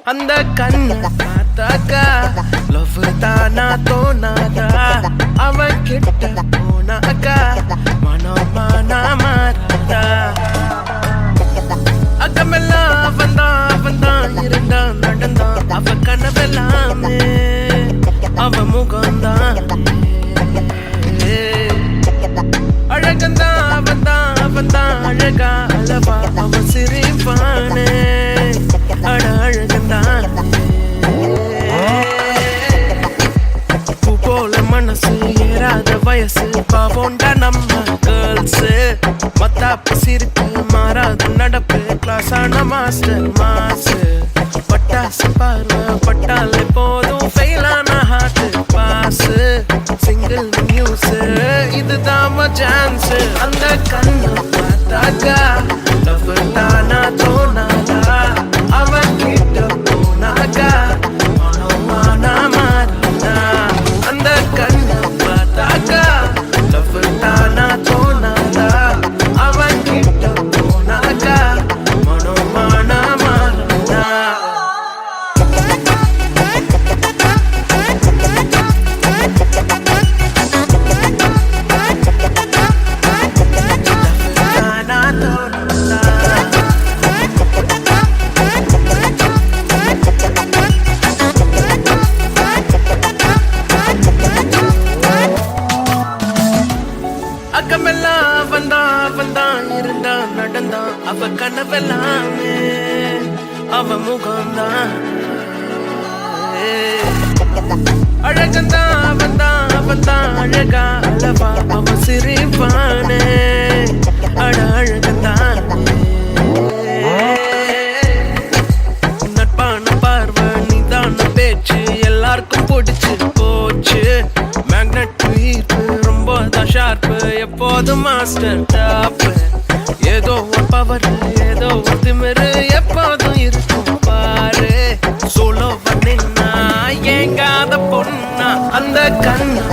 அந்த கண்ண பார்த்தாக்கா லவ் தானா தோணாதா அவன் கிட்ட போனாக்கா மனோமானா மாறாதா அகமெல்லாம் அவன்தான் இருந்தான் நடந்தான் அவ கனவெல்லாமே அவ முகம்தான் அழகந்தான் அவன்தான் அழகா அளவா அவன் சிரிப்பானே அட அழகந்தான் பூ போல மனசு ஏறாத வயசு பாவோண்டா நம்ம கேர்ள்ஸ் மத்தாப்பு சிரிப்பு மாறாத நடப்பு கிளாஸ் ஆன மாஸ்டர் மாசு பட்டாசு பார்வை பட்டாலே போதும் ஃபெயிலான ஹார்ட் பாசு சிங்கிள் நியூஸ் இதுதான் சான்ஸ் அந்த கண்ணு பார்த்தாக்கா லவ் தானா தோணாதா அவன் கிட்ட போனாக்கா மனோமானா மாறாதா அந்த கண்ணு பார்த்தாக்கா லவ் தானா தோணாதா அவன் கிட்ட போனாக்கா மனோமானா மாறாதா அகமெல்லாம் அவன்தான் இருந்தான் நடந்தான் அவ கனவெல்லாமே அவ முகம்தான் அழகந்தான் அவன்தான் அழகா அளவா அவ சிரிப்பானே அட அழகந்தான் நட்பான பார்வை நீதான பேச்சு எல்லாருக்கும் பிடிச்சு போச்சு மேக்னெட் ஈர்ப்பு ரொம்ப தான் ஷார்ப்பு எப்போதும் மாஸ்டர் டாப்பு ஏதோ ஒரு பவர் ஏதோ ஒரு திமிரு எப்போதும் இருக்கும் பாரு சோலோ பண்ணினா ஏங்காத பொண்ணா அந்த கண்ணா